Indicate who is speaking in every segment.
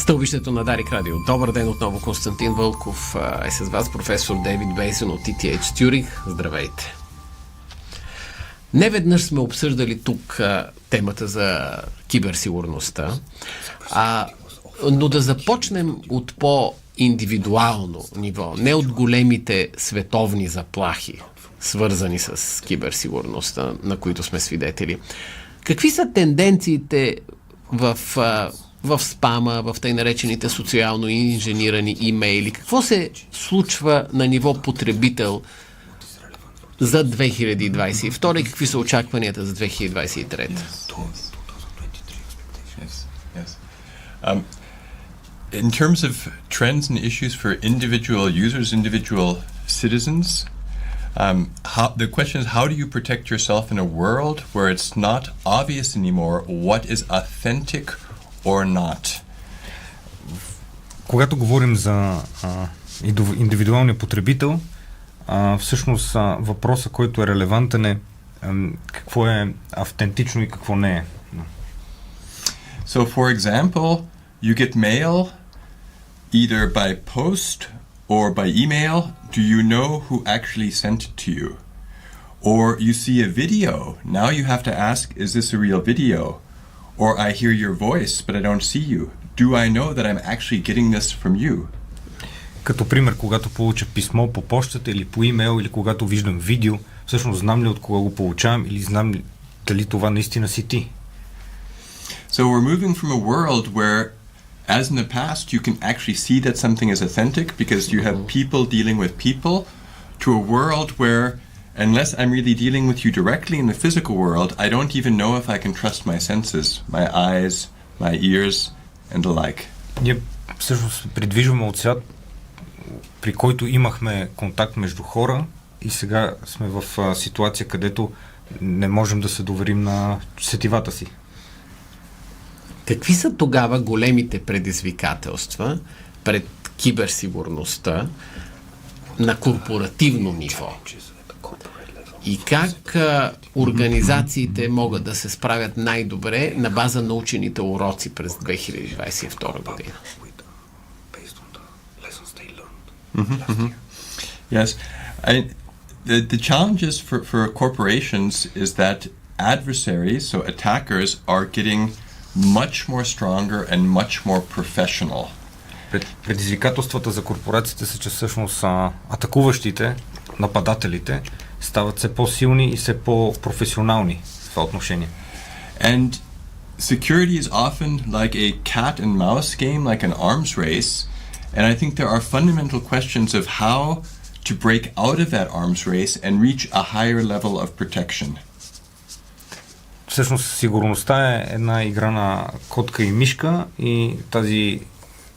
Speaker 1: Стълбището на Дарик Радио. Добър ден отново, Константин Вълков е с вас, професор Дейвид Бейзин от Eth Цюрих. Здравейте! Неведнъж сме обсъждали тук темата за киберсигурността, но да започнем от по-индивидуално ниво, не от големите световни заплахи, свързани с киберсигурността, на които сме свидетели. Какви са тенденциите в спама, в тъй наречените социално инженирани имейли? Какво се случва на ниво потребител за 2022 и какви са очакванията за 2023?
Speaker 2: In terms of trends and issues for individual users, individual citizens, the question is, how do you protect yourself in a world where it's not obvious anymore what is authentic or not?
Speaker 3: Когато говорим за индивидуалния потребител, всъщност въпросът, който е релевантен е какво е автентично и какво не е.
Speaker 2: So, for example, you get mail either by post or by email. Do you know who actually sent it to you? Or you see a video. Now you have to ask, is this a real video? Or I hear your voice, but I don't see you. Do I know that I'm actually getting this from you?
Speaker 3: Като пример, когато получа писмо по почтата или по имейл, или когато виждам видео, всъщност знам ли от кого го получавам или знам ли дали това наистина си ти?
Speaker 2: So we're moving from a world where, as in the past, you can actually see that something is authentic because you have people dealing with people, to a world where, unless I'm really dealing with you directly in the physical world, I don't even know if I can trust my senses, my eyes, my ears, and the like.
Speaker 3: Ние всъщност придвижваме от свят, при който имахме контакт между хора и сега сме в ситуация, където не можем да се доверим на сетивата си.
Speaker 1: Какви са тогава големите предизвикателства пред киберсигурността на корпоративно ниво? И как организациите могат да се справят най-добре на база на учените уроци през 2022 година?
Speaker 2: Yes. The challenges for corporations is that adversaries, so attackers, are getting much more stronger and much more professional.
Speaker 3: Предизвикателствата за корпорациите са, че всъщност атакуващите, нападателите, стават все по-силни и все по-професионални в това отношение.
Speaker 2: And security is often like a cat and mouse game, like an arms race. And I think there are fundamental questions of how to break out of that arms race and reach a higher level of protection.
Speaker 3: Всъщност сигурността е една игра на котка и мишка и тази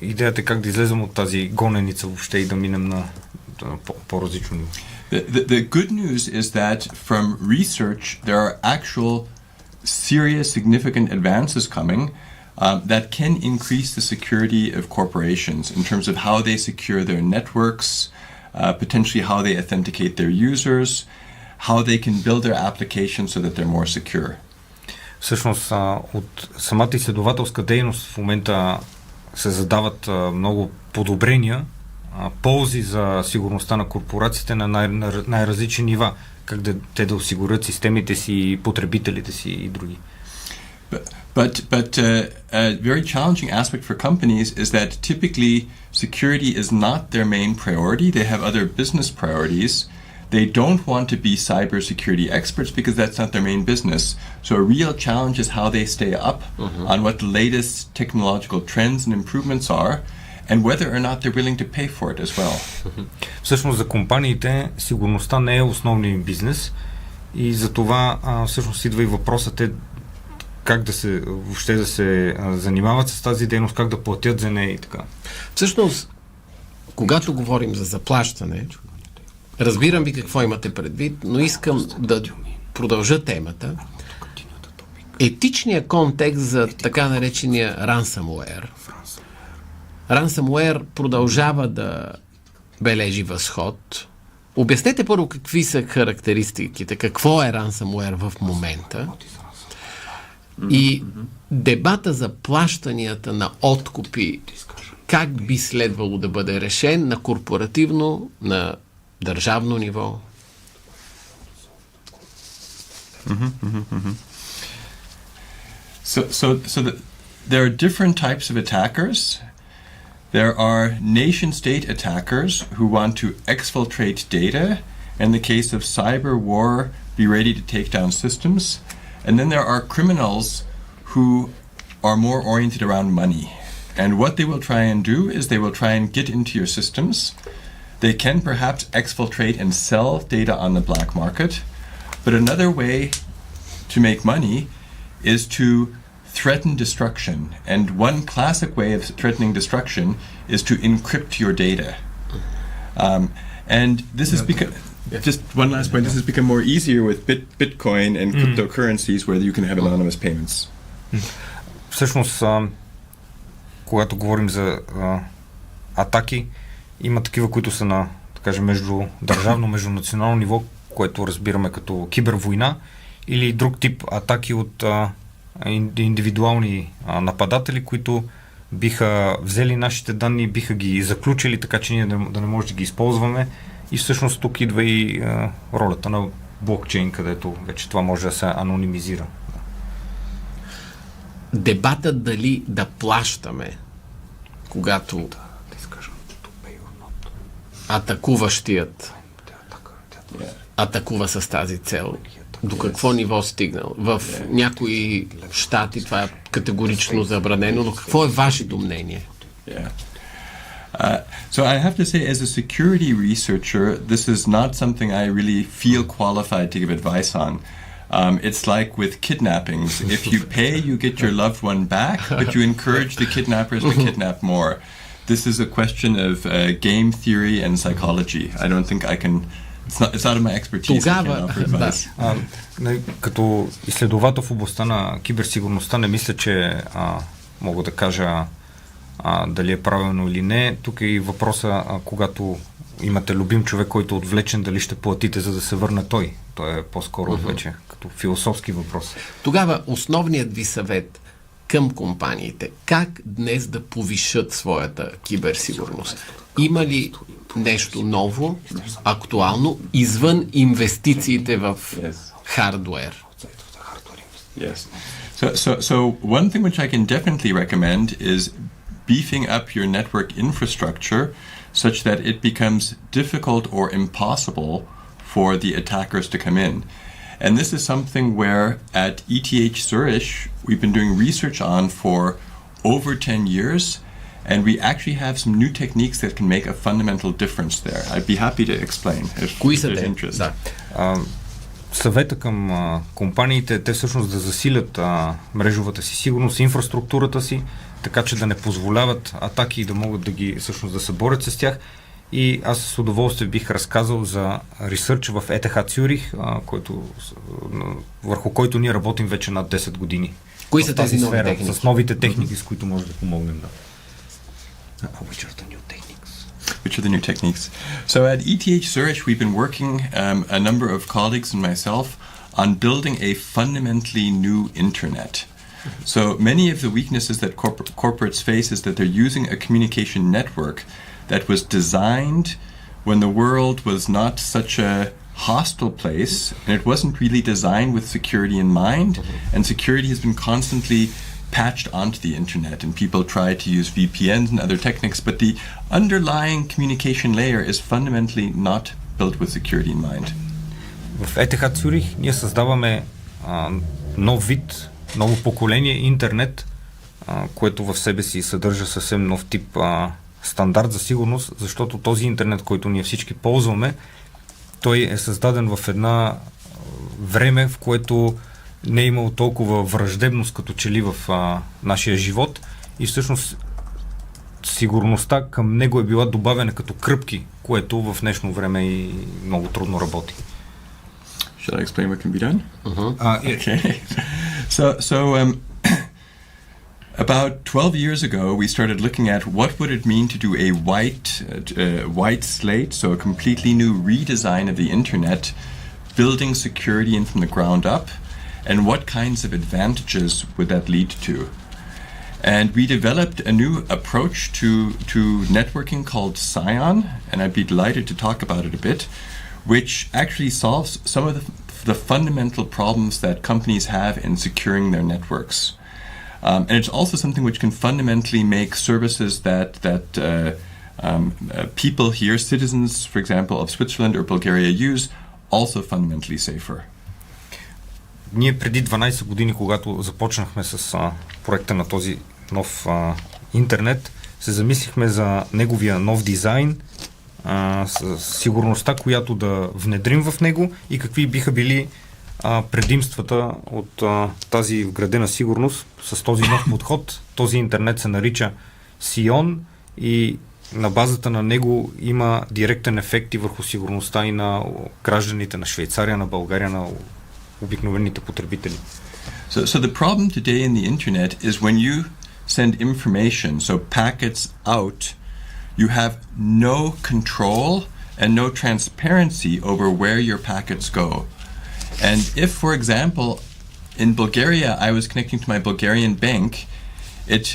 Speaker 3: идеята е как да излезем от тази гоненица въобще и да минем на по-различно ниво.
Speaker 2: The good news is that from research there are actual serious significant advances coming that can increase the security of corporations in terms of how they secure their networks, potentially how they authenticate their users, how they can build their applications so that they're more secure.
Speaker 3: Всъщност от самата изследователска дейност в момента се задават много подобрения, ползи за сигурността на корпорациите на най-различни нива, как те да осигурят системите си, потребителите си и други.
Speaker 2: But a very challenging aspect for companies is that typically security is not their main priority. They have other business priorities. They don't want to be cybersecurity experts because that's not their main business. So a real challenge is how they stay up on what the latest technological trends and improvements are and whether or not they're willing to pay for it as well.
Speaker 3: Всъщност за компаниите сигурността не е основният им бизнес и за това всъщност идва и въпросът е как въобще да се занимават с тази дейност, как да платят за нея и така.
Speaker 1: Всъщност, когато говорим за заплащане, разбирам ви какво имате предвид, но искам да продължа темата. Етичният контекст за така наречения ransomware. Ransomware продължава да бележи възход. Обяснете първо какви са характеристиките, какво е ransomware в момента И дебата за плащанията на откупи, как би следвало да бъде решен на корпоративно, на държавно ниво?
Speaker 2: There are different types of attackers. There are nation-state attackers who want to exfiltrate data. In the case of cyber war, be ready to take down systems. And then there are criminals who are more oriented around money. And what they will try and do is they will try and get into your systems. They can perhaps exfiltrate and sell data on the black market. But another way to make money is to threaten destruction. And one classic way of threatening destruction is to encrypt your data. And this has become... Just one last point. This has become more easier with Bitcoin and cryptocurrencies where you can have anonymous payments.
Speaker 3: Всъщност, когато говорим за атаки, има такива, които са на, да кажем, междудържавно, междунационално ниво, което разбираме като кибервойна, или друг тип атаки от индивидуални нападатели, които биха взели нашите данни, биха ги заключили, така че ние да не може да ги използваме. И всъщност тук идва и ролята на блокчейн, където вече това може да се анонимизира.
Speaker 1: Дебатът дали да плащаме, когато атакуващият атакува с тази цел, до какво ниво стигнал? В някои щати това е категорично забранено, но какво е вашето мнение?
Speaker 2: So I have to say, as a security researcher, this is not something I really feel qualified to give advice on. It's like with kidnappings. If you pay, you get your loved one back, but you encourage the kidnappers to kidnap more. This is a question of game theory and psychology. I don't think I can... It's out of my expertise.
Speaker 3: Като изследовател в областта на киберсигурността, не мисля, че мога да кажа дали е правилно или не. Тук е и въпроса, когато имате любим човек, който е отвлечен, дали ще платите, за да се върне той. Той е по-скоро вече като философски въпрос.
Speaker 1: Тогава основният ви съвет към компаниите, как днес да повишат своята киберсигурност? Има ли нещо ново, актуално, извън инвестициите в хардуер?
Speaker 2: Yes. So one thing which I can definitely recommend is beefing up your network infrastructure such that it becomes difficult or impossible for the attackers to come in. And this is something where at Eth Цюрих we've been doing research on for over 10 years, and we actually have some new techniques that can make a fundamental difference there. I'd be happy to explain if there's interest.
Speaker 3: Съвета към компаниите, те всъщност да засилят мрежовата си сигурност, инфраструктурата си, така че да не позволяват атаки и да могат да ги всъщност да се борят с тях. И аз с удоволствие бих разказал за ресърч в Eth Цюрих, върху който ние работим вече над 10 години.
Speaker 1: Кои са тези нови техники?
Speaker 3: С новите техники, с които може да помогнем.
Speaker 2: Which are the new techniques? So at Eth Цюрих we've been working, a number of colleagues and myself, on building a fundamentally new internet. So many of the weaknesses that corporates face is that they're using a communication network that was designed when the world was not such a hostile place, and it wasn't really designed with security in mind, and security has been constantly patched onto the internet, and people try to use VPNs and other techniques, but the underlying communication layer is fundamentally not built with security in mind.
Speaker 3: В Eth Цюрих ние създаваме нов вид, ново поколение интернет, което в себе си съдържа съвсем нов тип стандарт за сигурност, защото този интернет, който ние всички ползваме, той е създаден в една време, в което не е имало толкова враждебност като че ли в нашия живот и всъщност сигурността към него е била добавена като кръпки, което в днешно време и много трудно работи.
Speaker 2: Should I explain what can be done? Okay. So about 12 years ago, we started looking at what would it mean to do a white slate, so a completely new redesign of the internet, building security in from the ground up. and what kinds of advantages would that lead to. And we developed a new approach to networking called Scion, and I'd be delighted to talk about it a bit, which actually solves some of the fundamental problems that companies have in securing their networks. And it's also something which can fundamentally make services that people here, citizens, for example, of Switzerland or Bulgaria use, also fundamentally safer.
Speaker 3: Ние преди 12 години, когато започнахме с проекта на този нов интернет, се замислихме за неговия нов дизайн, с сигурността, която да внедрим в него и какви биха били предимствата от тази вградена сигурност с този нов подход. Този интернет се нарича Сион и на базата на него има директен ефект и върху сигурността и на гражданите на Швейцария, на България, на обикновените потребители.
Speaker 2: So the problem today in the internet is when you send information, so packets out, you have no control and no transparency over where your packets go. And if, for example, in Bulgaria, I was connecting to my Bulgarian bank, it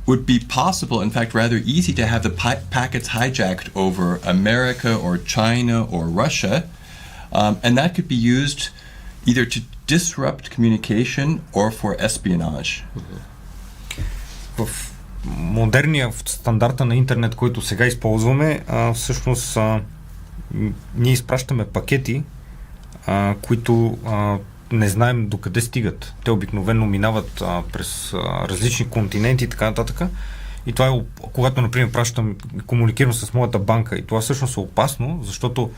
Speaker 2: would be possible, in fact, rather easy to have the packets hijacked over America or China or Russia, and that could be used either to disrupt communication or for espionage.
Speaker 3: В модерния стандарта на интернет, който сега използваме, всъщност ние изпращаме пакети, които не знаем докъде стигат. Те обикновено минават през различни континенти и така нататък. И това е, когато, например, комуникирам с моята банка, и това всъщност е опасно, защото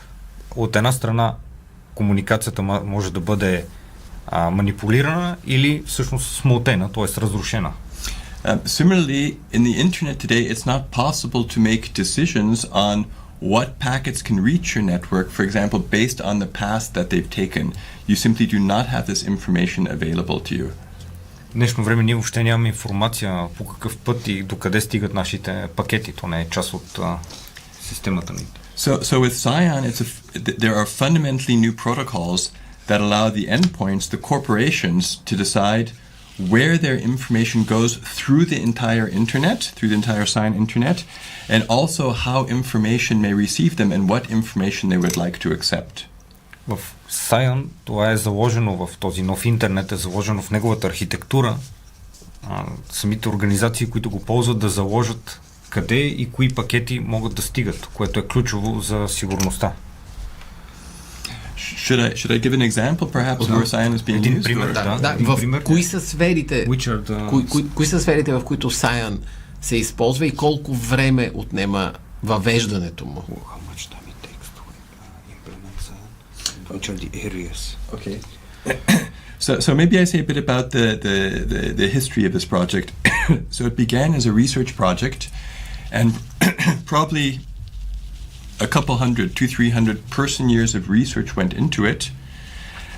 Speaker 3: от една страна комуникацията може да бъде манипулирана или всъщност смутена, т.е. разрушена.
Speaker 2: Similarly, in the internet today, it's not possible to make decisions on what packets can reach your network, for example, based on the path that they've taken. You simply do not have this information available to you.
Speaker 3: В днешно време ние въобще нямаме информация по какъв път и докъде стигат нашите пакети. То не е част от системата ни.
Speaker 2: So with Scion, there are fundamentally new protocols that allow the endpoints, the corporations, to decide where their information goes through the entire internet, through the entire Scion internet, and also how information may receive them and what information they would like to accept.
Speaker 3: В Scion това е заложено в този нов интернет, е заложено в неговата архитектура. Самите организации, които го ползват, да заложат къде и кои пакети могат да стигат, което е ключово за сигурността.
Speaker 2: Should I give an example, perhaps, where Scion is being used?
Speaker 1: Пример, кои са сферите, кои са сферите, в които Scion се използва и колко време отнема въвеждането му?
Speaker 4: How much time it takes to implement Scion? Which are the areas?
Speaker 2: Okay. So maybe I say a bit about the history of this project. So it began as a research project, and probably a couple hundred, 200-300 person years of research went into it.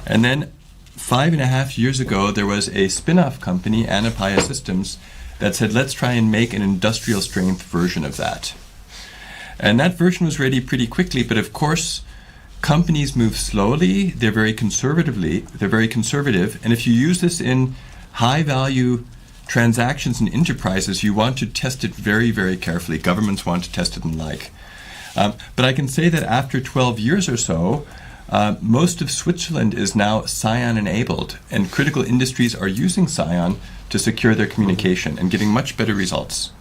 Speaker 2: And then 5.5 years ago, there was a spin-off company, Anapaya Systems, that said, let's try and make an industrial strength version of that. And that version was ready pretty quickly, but of course, companies move slowly, they're very conservative, and if you use this in high-value transactions and enterprises, you want to test it very, very carefully. Governments want to test it and like. But I can say that after 12 years or so, most of Switzerland is now Scion-enabled, and critical industries are using Scion to secure their communication and getting much better results.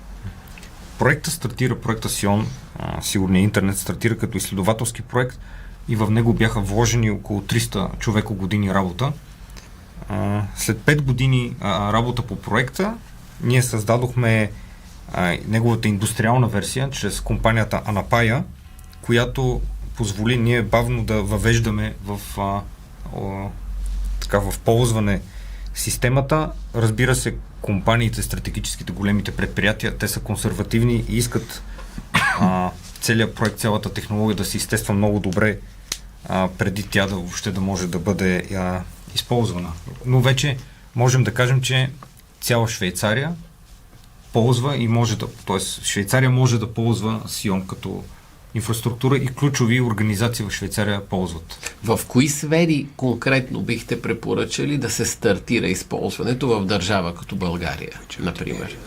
Speaker 3: Проекта Сион, сигурния интернет, стартира като изследователски проект и в него бяха вложени около 300 човека години работа. След 5 години работа по проекта, ние създадохме неговата индустриална версия чрез компанията Анапая, която позволи ние бавно да въвеждаме в ползване системата. Разбира се, компаниите, стратегическите, големите предприятия, те са консервативни и искат целият проект, цялата технология да се изтества много добре преди тя въобще да може да бъде използвана. Но вече можем да кажем, че цяла Швейцария ползва и може да, т.е. Швейцария може да ползва Сион като инфраструктура и ключови организации в Швейцария ползват.
Speaker 1: В кои сфери конкретно бихте препоръчали да се стартира използването в държава като България, например?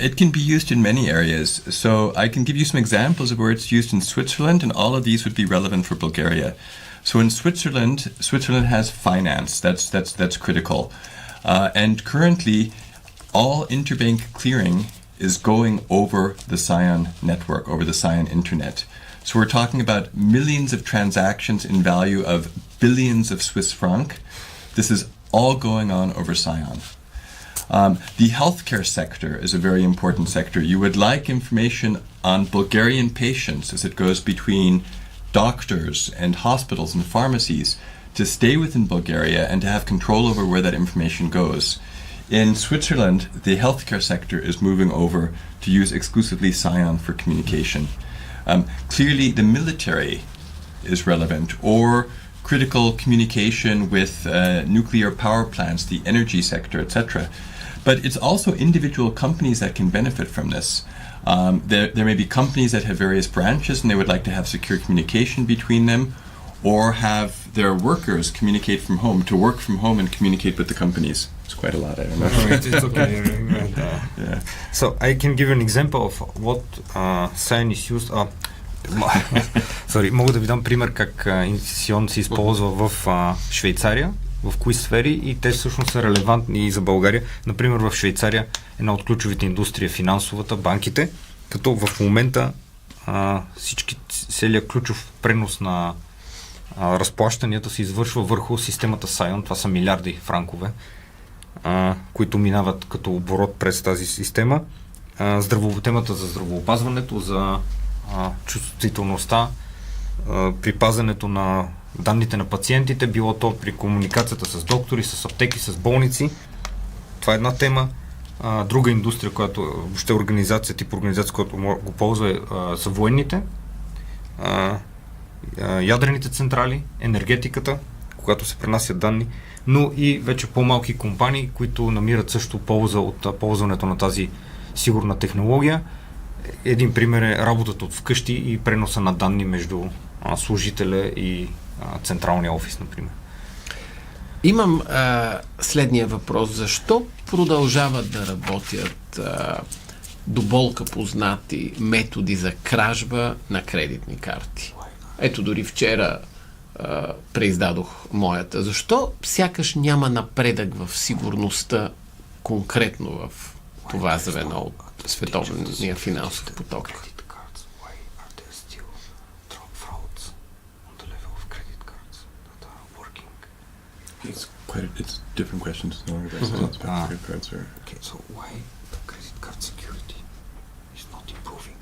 Speaker 2: It can be used in many areas. So I can give you some examples of where it's used in Switzerland, and all of these would be relevant for Bulgaria. So in Switzerland has finance. That's critical. And currently, all interbank clearing is going over the Scion network, over the Scion internet. So we're talking about millions of transactions in value of billions of Swiss franc. This is all going on over Scion. The healthcare sector is a very important sector. You would like information on Bulgarian patients as it goes between doctors and hospitals and pharmacies to stay within Bulgaria and to have control over where that information goes. In Switzerland, the healthcare sector is moving over to use exclusively Scion for communication. Clearly, the military is relevant, or critical communication with nuclear power plants, the energy sector, etc. But it's also individual companies that can benefit from this. There may be companies that have various branches and they would like to have secure communication between them, or have their workers communicate from home, to work from home and communicate with the companies. It's quite a lot, I don't know.
Speaker 3: It's okay. Yeah. So I can give an example of what Scion is used. Мога да ви дам пример как инвестиционно се използва в Швейцария, в кои сфери, и те всъщност са релевантни и за България. Например, в Швейцария една от ключовите индустрии е финансовата, банките, като в момента целият ключов пренос на разплащанията се извършва върху системата Scion. Това са милиарди франкове, които минават като оборот през тази система. Темата за здравоопазването, за чувствителността, при пазенето на данните на пациентите, било то при комуникацията с доктори, с аптеки, с болници. Това е една тема. Друга индустрия, която въобще тип организация, която го ползва, са военните, ядрените централи, енергетиката, когато се пренасят данни, но и вече по-малки компании, които намират също полза от ползването на тази сигурна технология. Един пример е работата от вкъщи и преноса на данни между служителя и централния офис, например.
Speaker 1: Имам следния въпрос. Защо продължават да работят до болка познати методи за кражба на кредитни карти? Ето, дори вчера преиздадох моята. Защо сякаш няма напредък в сигурността конкретно в това звено от световния финансов поток?
Speaker 2: It's different questions. No longer about credit cards or...
Speaker 4: Okay, so why the credit card security is not improving?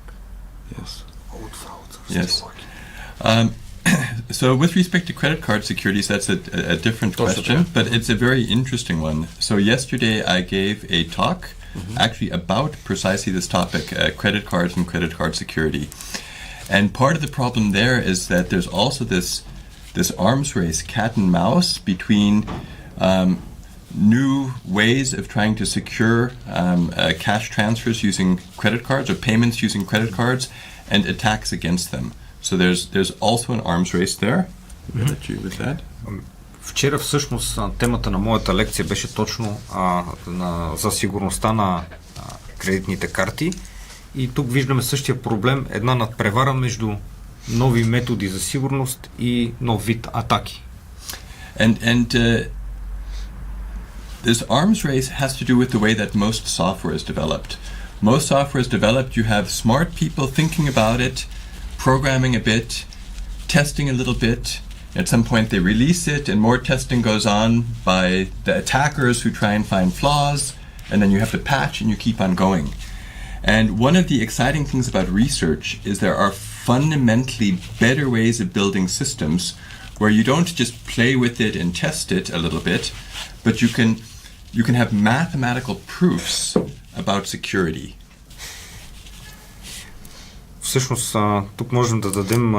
Speaker 2: Yes.
Speaker 4: Old frauds are still working.
Speaker 2: So with respect to credit card securities, that's a different question, but it's a very interesting one. So yesterday I gave a talk actually about precisely this topic, credit cards and credit card security. And part of the problem there is that there's also this arms race, cat and mouse, between new ways of trying to secure cash transfers using credit cards or payments using credit cards and attacks against them. So there's also an arms race there. With that.
Speaker 3: Вчера всъщност темата на моята лекция беше точно за сигурността на кредитните карти, и тук виждаме същия проблем, една надпревара между нови методи за сигурност и нов вид атаки.
Speaker 2: And this arms race has to do with the way that most software is developed. Most software is developed, you have smart people thinking about it, programming a bit, testing a little bit. At some point they release it and more testing goes on by the attackers who try and find flaws, and then you have to patch and you keep on going. And one of the exciting things about research is there are fundamentally better ways of building systems where you don't just play with it and test it a little bit, but you can have mathematical proofs about security.
Speaker 3: Всъщност, тук можем да дадем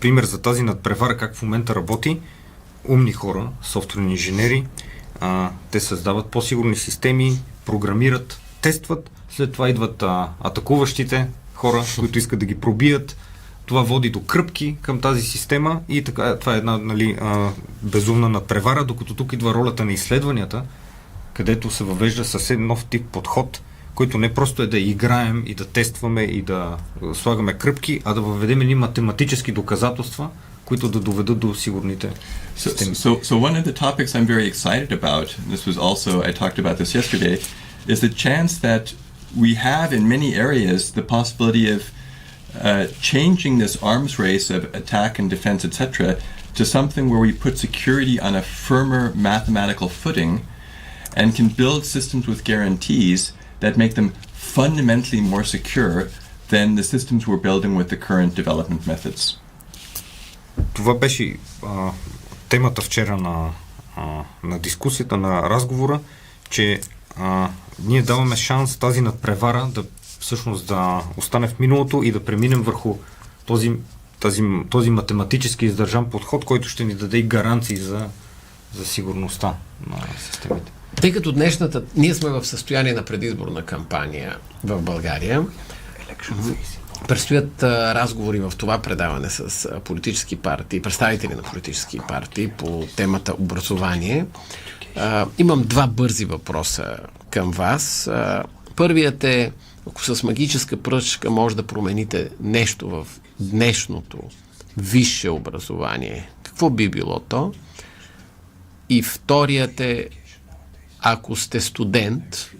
Speaker 3: пример за тази надпревара, как в момента работи. Умни хора, софтуерни инженери, те създават по-сигурни системи, програмират тестват, след това идват атакуващите хора, които искат да ги пробият. Това води до кръпки към тази система и така, това е една безумна надпревара, докато тук идва ролята на изследванията, където се въвежда съвсем нов тип подход, който не просто е да играем и да тестваме и да слагаме кръпки, а да въведем едни математически доказателства, които да доведат до сигурните системи.
Speaker 2: So one of the topics I'm very excited about, and this was also, I talked about this yesterday, is the chance that we have in many areas the possibility of changing this arms race of attack and defense, etc., to something where we put security on a firmer mathematical footing and can build systems with guarantees that make them fundamentally more secure than the systems we're building with the current development methods.
Speaker 3: Това беше темата вчера на дискусията, на разговора, че ние даваме шанс тази надпревара да всъщност да остане в миналото и да преминем върху този математически издържан подход, който ще ни даде и гаранции за сигурността на системите.
Speaker 1: Тъй като ние сме в състояние на предизборна кампания в България, предстоят разговори в това предаване с политически партии, представители на политически партии по темата образование. Имам два бързи въпроса към вас. Първият е, ако с магическа пръчка може да промените нещо в днешното висше образование, какво би било то? И вторият е, ако сте студент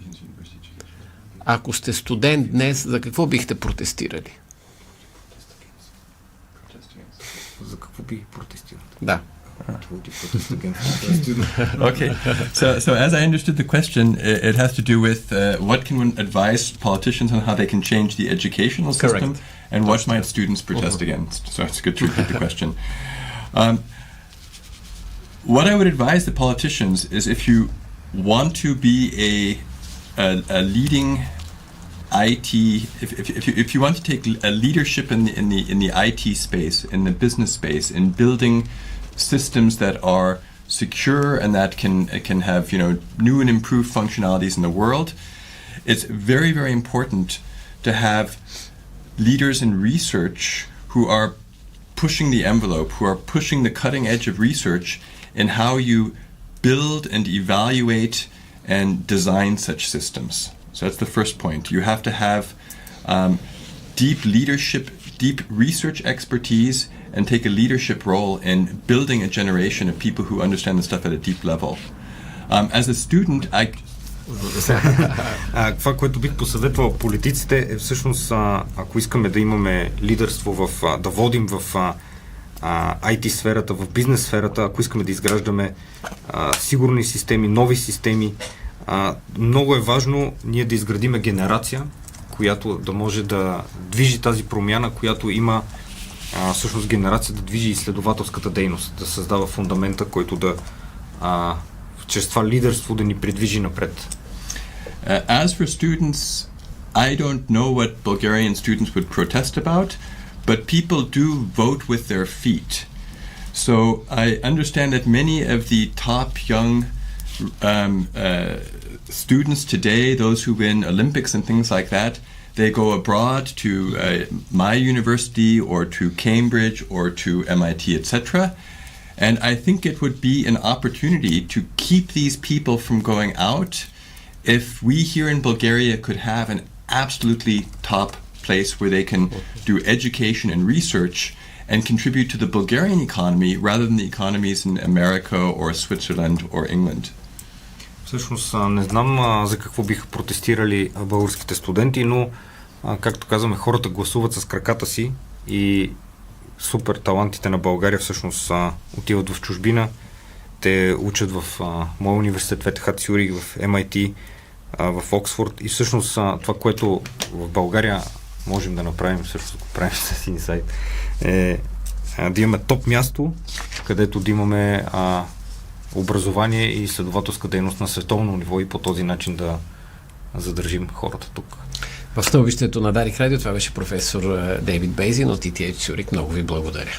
Speaker 1: днес, за какво бихте протестирали?
Speaker 3: За какво бих протестирал?
Speaker 1: Да.
Speaker 2: Okay, so as I understood the question, it has to do with what can one advise politicians on how they can change the educational system, and what might students protest against. So it's good to repeat the question. What I would advise the politicians is, if you want to be a leading IT, if you want to take a leadership in the IT space, in the business space, in building systems that are secure and that can have new and improved functionalities in the world, it's very, very important to have leaders in research who are pushing the envelope, who are pushing the cutting edge of research in how you build and evaluate and design such systems. So that's the first point. You have to have deep leadership, deep research expertise, and take a leadership role in building a generation of people who understand the stuff at a deep level. As a student,
Speaker 3: това, което бих посъветвал политиците, е всъщност, ако искаме да имаме лидерство да водим в IT сферата, в бизнес сферата, ако искаме да изграждаме сигурни системи, нови системи, много е важно ние да изградиме генерация, която да може да движи тази промяна, която има всъщност генерация да движи изследователската дейност, да създава фундамента, който да чрез това лидерство да ни придвижи напред.
Speaker 2: As for students, I don't know what Bulgarian students would protest about, but people do vote with their feet. So I understand that many of the top young students today, those who win Olympics and things like that, they go abroad to my university or to Cambridge or to MIT, etc. And I think it would be an opportunity to keep these people from going out if we here in Bulgaria could have an absolutely top place where they can do education and research and contribute to the Bulgarian economy rather than the economies in America or Switzerland or England.
Speaker 3: Всъщност не знам за какво биха протестирали българските студенти, но както казваме, хората гласуват с краката си и супер талантите на България всъщност отиват в чужбина. Те учат в моя университет, в Eth Цюрих, в MIT, в Оксфорд, и всъщност това, което в България можем да направим, всъщност го правим с инсайт, е да имаме топ място, където да имаме образование и изследователска дейност на световно ниво и по този начин да задържим хората тук.
Speaker 1: В Стълбището на Дарик Радио това беше професор Дейвид Бейзин от Eth Цюрих. Много ви благодаря.